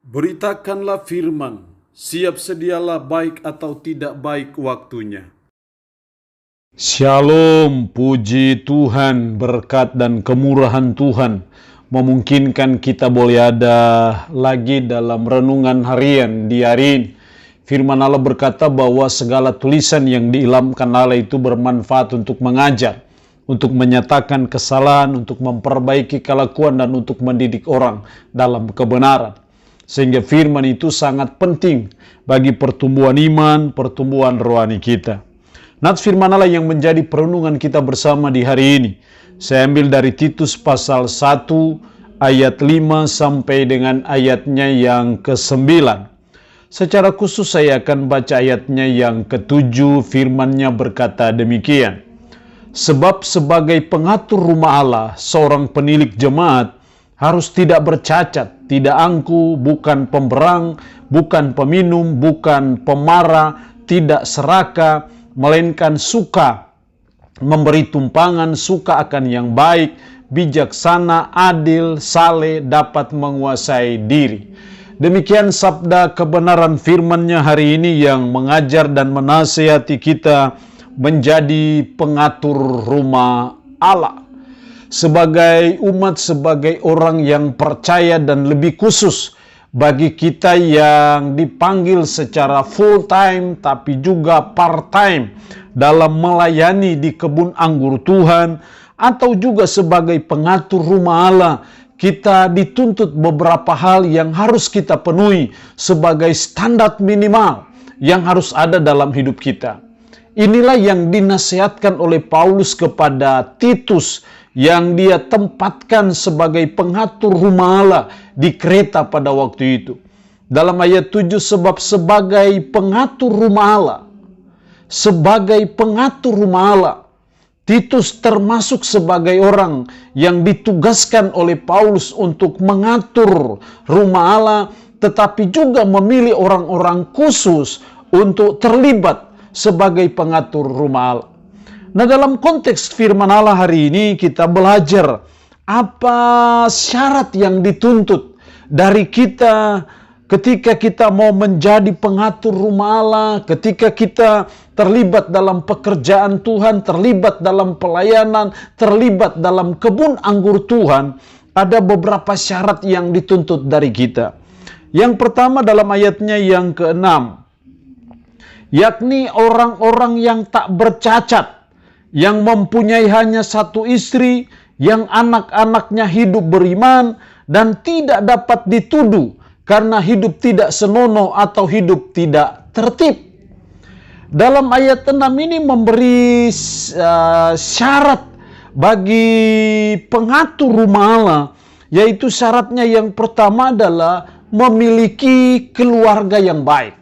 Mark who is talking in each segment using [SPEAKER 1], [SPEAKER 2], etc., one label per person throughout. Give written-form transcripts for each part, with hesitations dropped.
[SPEAKER 1] Beritakanlah firman, siap sedialah baik atau tidak baik waktunya.
[SPEAKER 2] Shalom, puji Tuhan, berkat dan kemurahan Tuhan memungkinkan kita boleh ada lagi dalam renungan harian di hari ini. Firman Allah berkata bahwa segala tulisan yang diilhamkan Allah itu bermanfaat untuk mengajar, untuk menyatakan kesalahan, untuk memperbaiki kelakuan, dan untuk mendidik orang dalam kebenaran. Sehingga firman itu sangat penting bagi pertumbuhan iman, pertumbuhan rohani kita. Nats firman Allah yang menjadi perenungan kita bersama di hari ini, saya ambil dari Titus pasal 1 ayat 5 sampai dengan ayatnya yang ke-9. Secara khusus saya akan baca ayatnya yang ke-7. Firman-Nya berkata demikian. Sebab sebagai pengatur rumah Allah, seorang penilik jemaat harus tidak bercacat, tidak angku, bukan pemberang, bukan peminum, bukan pemarah, tidak serakah, melainkan suka memberi tumpangan, suka akan yang baik, bijaksana, adil, saleh, dapat menguasai diri. Demikian sabda kebenaran firman-Nya hari ini yang mengajar dan menasihati kita menjadi pengatur rumah Allah. Sebagai umat, sebagai orang yang percaya, dan lebih khusus bagi kita yang dipanggil secara full time tapi juga part time dalam melayani di kebun anggur Tuhan, atau juga sebagai pengatur rumah Allah, kita dituntut beberapa hal yang harus kita penuhi sebagai standar minimal yang harus ada dalam hidup kita. Inilah yang dinasihatkan oleh Paulus kepada Titus yang dia tempatkan sebagai pengatur rumah Allah di Kreta pada waktu itu. Dalam ayat 7, sebab sebagai pengatur rumah Allah, sebagai pengatur rumah Allah, Titus termasuk sebagai orang yang ditugaskan oleh Paulus untuk mengatur rumah Allah, tetapi juga memilih orang-orang khusus untuk terlibat sebagai pengatur rumah Allah. Nah, dalam konteks firman Allah hari ini kita belajar apa syarat yang dituntut dari kita ketika kita mau menjadi pengatur rumah Allah, ketika kita terlibat dalam pekerjaan Tuhan, terlibat dalam pelayanan, terlibat dalam kebun anggur Tuhan. Ada beberapa syarat yang dituntut dari kita. Yang pertama dalam ayatnya yang ke-6, yakni orang-orang yang tak bercacat, yang mempunyai hanya satu istri, yang anak-anaknya hidup beriman, dan tidak dapat dituduh karena hidup tidak senonoh atau hidup tidak tertib. Dalam ayat 6 ini memberi syarat bagi pengatur rumah Allah, yaitu syaratnya yang pertama adalah memiliki keluarga yang baik.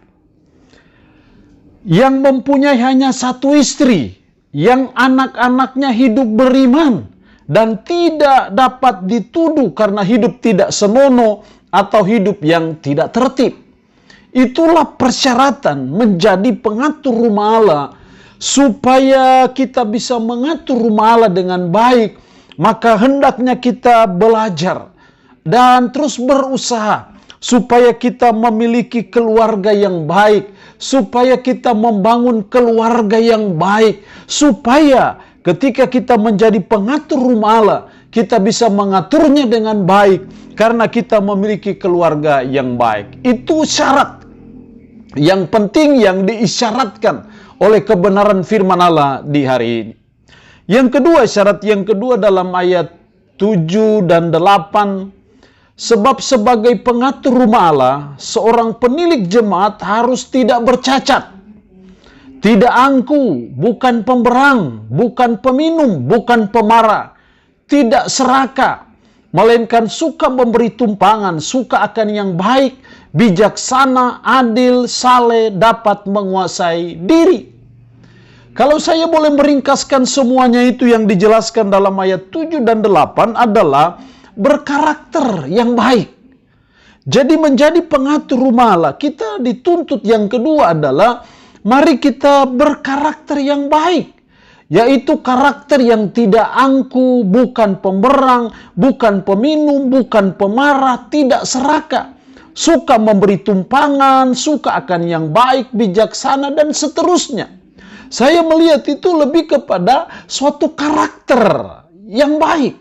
[SPEAKER 2] Yang mempunyai hanya satu istri, yang anak-anaknya hidup beriman, dan tidak dapat dituduh karena hidup tidak senonoh atau hidup yang tidak tertib. Itulah persyaratan menjadi pengatur rumah Allah. Supaya kita bisa mengatur rumah Allah dengan baik, maka hendaknya kita belajar dan terus berusaha supaya kita memiliki keluarga yang baik, supaya kita membangun keluarga yang baik, supaya ketika kita menjadi pengatur rumah Allah, kita bisa mengaturnya dengan baik, karena kita memiliki keluarga yang baik. Itu syarat yang penting yang diisyaratkan oleh kebenaran firman Allah di hari ini. Yang kedua, syarat yang kedua dalam ayat 7 dan 8, sebab sebagai pengatur rumah Allah, seorang penilik jemaat harus tidak bercacat, tidak angku, bukan pemberang, bukan peminum, bukan pemarah, tidak serakah, melainkan suka memberi tumpangan, suka akan yang baik, bijaksana, adil, saleh, dapat menguasai diri. Kalau saya boleh meringkaskan semuanya itu yang dijelaskan dalam ayat 7 dan 8 adalah berkarakter yang baik. Jadi menjadi pengatur rumah Allah, kita dituntut yang kedua adalah mari kita berkarakter yang baik, yaitu karakter yang tidak angku, bukan pemberang, bukan peminum, bukan pemarah, tidak serakah. suka memberi tumpangan, suka akan yang baik, bijaksana, dan seterusnya. Saya melihat itu lebih kepada suatu karakter yang baik.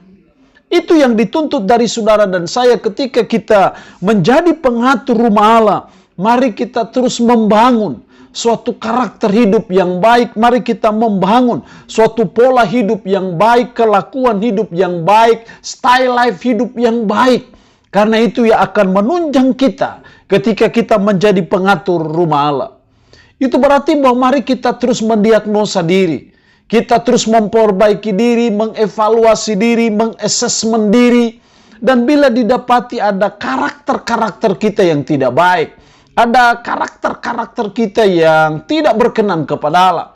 [SPEAKER 2] Itu yang dituntut dari saudara dan saya ketika kita menjadi pengatur rumah Allah. Mari kita terus membangun suatu karakter hidup yang baik. Mari kita membangun suatu pola hidup yang baik, kelakuan hidup yang baik, style life hidup yang baik. Karena itu yang akan menunjang kita ketika kita menjadi pengatur rumah Allah. Itu berarti bahwa mari kita terus mendiagnosa diri. Kita terus memperbaiki diri, mengevaluasi diri, mengassessment diri. Dan bila didapati ada karakter-karakter kita yang tidak baik, ada karakter-karakter kita yang tidak berkenan kepada Allah,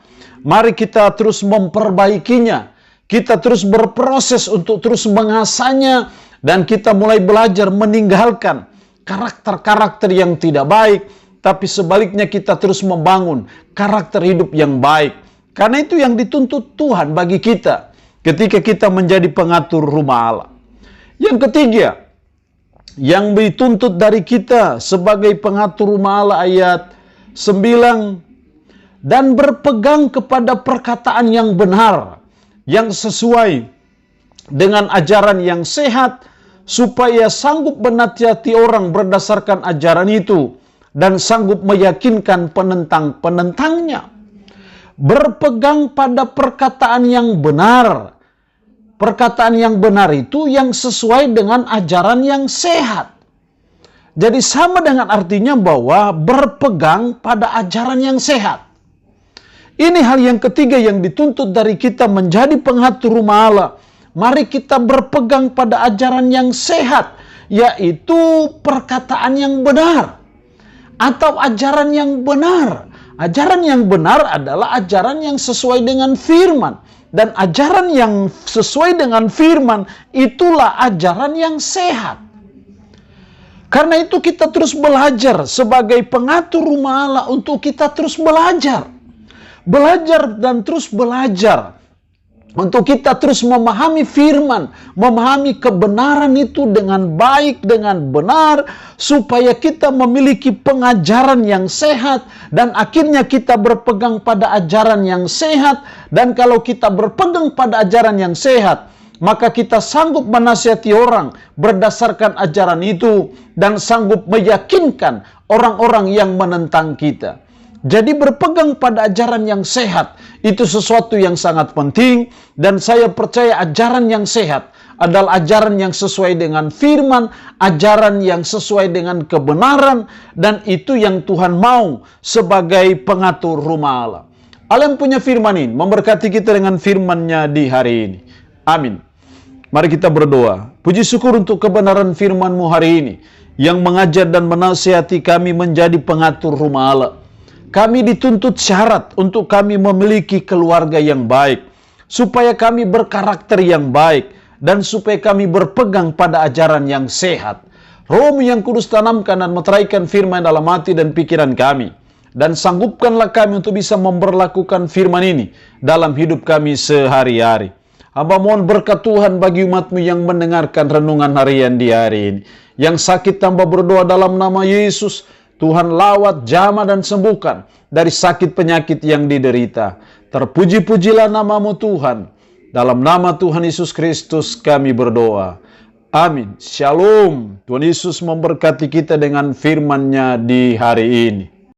[SPEAKER 2] mari kita terus memperbaikinya. Kita terus berproses untuk terus mengasahnya. Dan kita mulai belajar meninggalkan karakter-karakter yang tidak baik. Tapi sebaliknya kita terus membangun karakter hidup yang baik. Karena itu yang dituntut Tuhan bagi kita ketika kita menjadi pengatur rumah Allah. Yang ketiga, yang dituntut dari kita sebagai pengatur rumah Allah ayat 9. Dan berpegang kepada perkataan yang benar, yang sesuai dengan ajaran yang sehat, supaya sanggup menasihati orang berdasarkan ajaran itu, dan sanggup meyakinkan penentang-penentangnya. Berpegang pada perkataan yang benar. Perkataan yang benar itu yang sesuai dengan ajaran yang sehat. Jadi sama dengan artinya bahwa berpegang pada ajaran yang sehat. Ini hal yang ketiga yang dituntut dari kita menjadi pengatur rumah Allah. Mari kita berpegang pada ajaran yang sehat, yaitu perkataan yang benar. Atau ajaran yang benar. Ajaran yang benar adalah ajaran yang sesuai dengan firman. Dan ajaran yang sesuai dengan firman, itulah ajaran yang sehat. Karena itu kita terus belajar sebagai pengatur rumah Allah untuk kita terus belajar. Belajar dan terus belajar. Untuk kita terus memahami firman, memahami kebenaran itu dengan baik, dengan benar, supaya kita memiliki pengajaran yang sehat, dan akhirnya kita berpegang pada ajaran yang sehat. Dan kalau kita berpegang pada ajaran yang sehat, maka kita sanggup menasihati orang berdasarkan ajaran itu, dan sanggup meyakinkan orang-orang yang menentang kita. Jadi berpegang pada ajaran yang sehat itu sesuatu yang sangat penting, dan saya percaya ajaran yang sehat adalah ajaran yang sesuai dengan firman, ajaran yang sesuai dengan kebenaran, dan itu yang Tuhan mau sebagai pengatur rumah Allah. Allah yang punya firman ini memberkati kita dengan firman-Nya di hari ini. Amin. Mari kita berdoa. Puji syukur untuk kebenaran firman-Mu hari ini yang mengajar dan menasihati kami menjadi pengatur rumah Allah. Kami dituntut syarat untuk kami memiliki keluarga yang baik, supaya kami berkarakter yang baik, dan supaya kami berpegang pada ajaran yang sehat. Roh-Mu yang kudus tanamkan dan meteraikan firman dalam hati dan pikiran kami, dan sanggupkanlah kami untuk bisa memberlakukan firman ini dalam hidup kami sehari-hari. Hamba mohon berkat Tuhan bagi umat-Mu yang mendengarkan renungan harian di hari ini. Yang sakit hamba berdoa dalam nama Yesus, Tuhan lawat, jamah, dan sembuhkan dari sakit penyakit yang diderita. Terpuji-pujilah nama-Mu Tuhan. Dalam nama Tuhan Yesus Kristus kami berdoa. Amin. Shalom. Tuhan Yesus memberkati kita dengan firman-Nya di hari ini.